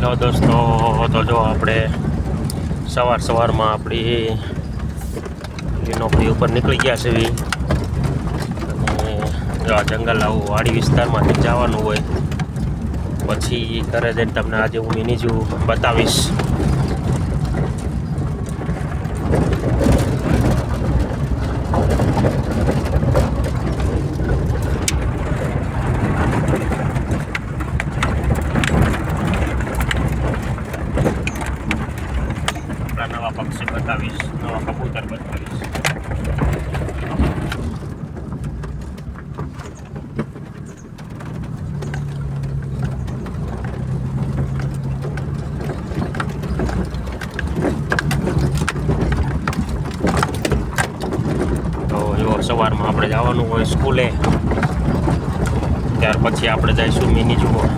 Hello દોસ્તો, તો જો આપણે સવારમાં આપણી નોકરી ઉપર નીકળી ગયા છે અને જો આ જંગલ આવું વાડી વિસ્તારમાંથી જવાનું હોય પછી ઘરે જઈને તમને આજે હું મિની ઝૂ બતાવીશ. નવા પક્ષી બતાવીશ, નવા કબૂતર બતાવીશ. તો એવો સવારમાં આપણે જવાનું હોય સ્કૂલે, ત્યાર પછી આપણે જઈશું મિની ઝૂ.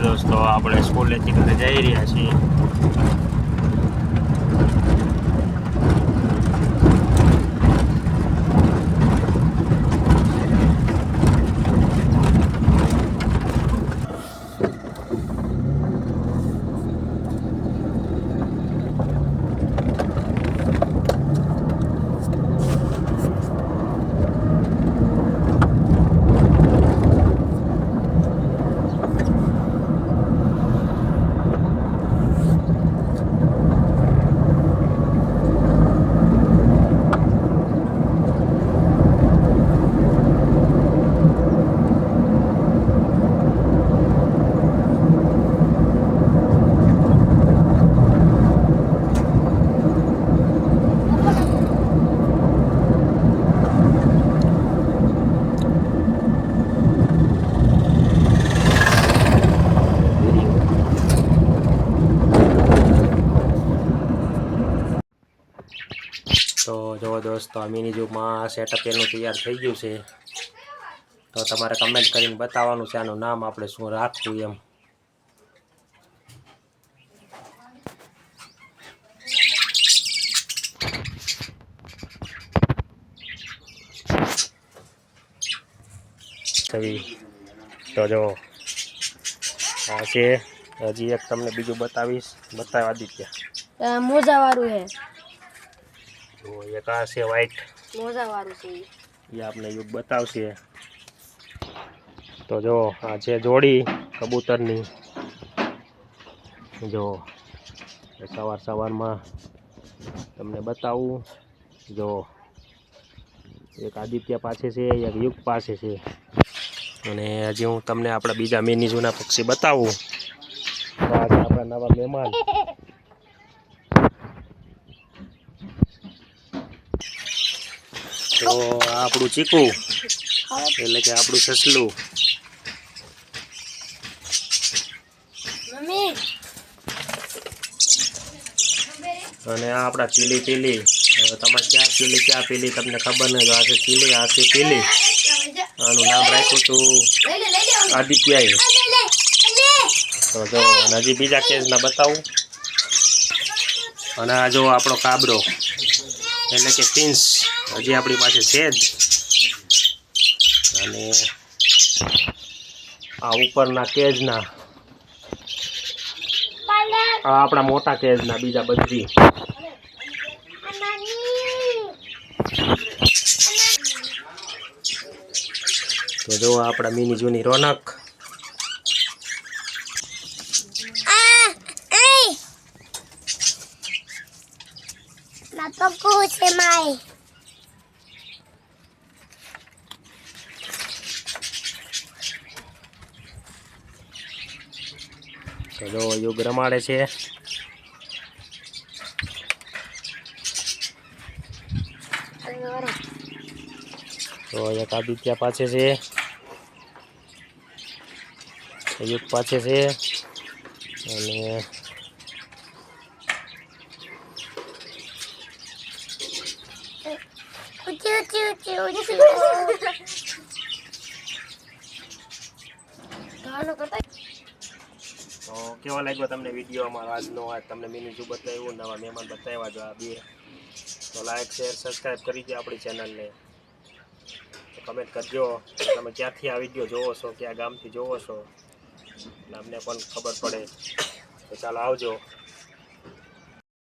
દોસ્તો, આપણે સ્કૂલેથી ઘરે જઈ રહ્યા છીએ. તો જો દોસ્તો, આ મિની ઝૂમાં સેટઅપ એનું તૈયાર થઈ ગયું છે. તો તમારે કમેન્ટ કરીને બતાવવાનું છે આનું નામ આપણે શું રાખવું એમ. તો જો આ છે, હજી એક તમને બીજું બતાવીશ. બતાવ આદિત્ય. મોજા વાળું હે. તો એક આ છે વ્હાઈટ મોજા વાળું છે, એ આપણે યુગ બતાવશે. તો જો આ છે જોડી કબૂતરની. જો સવારમાં તમને બતાવું. જો એક આદિત્ય પાસે છે, એક યુગ પાસે છે. અને હજી હું તમને આપણા બીજા મિની ઝૂના પક્ષી બતાવું. તો આજે આપણા નવા મહેમાન. તો આપણું ચીકુ, એટલે કે આપણું સસલું. અને આ આપણા ચીલી પીલી. તમારે ક્યાં પીલી તમને ખબર નહીં. આ છે ચીલી, આ છે પીલી. આનું નામ રાખ્યું હતું આદિત્યએ. તો જો અને હજી બીજા કેજના બતાવું. અને આ જો આપણો કાબરો એટલે કે પિન્સ હજી આપણી પાસે છે જ. અને આ ઉપરના કેજના આ આપણા મોટા કેજના બીજા બધી. તો જો આપણા મિની જૂની રોનક. તો જો યુગ રમાડે છે. તો એક આદિત્ય પાછે છે, યુગ પાછે છે. અને તો કેવો લાગ્યો તમને વિડીયો અમારો આજનો? આજ તમને મિની ઝૂ બતાવ્યું, નવા મહેમાન બતાવ્યા જો આ બે. તો લાઈક શેર સબસ્ક્રાઈબ કરી દો આપણી ચેનલને. તો કમેન્ટ કરજો તમે ક્યાંથી આ વિડીયો જોવો છો, કયા ગામથી જોવો છો, એટલે અમને પણ ખબર પડે. તો ચાલો આવજો.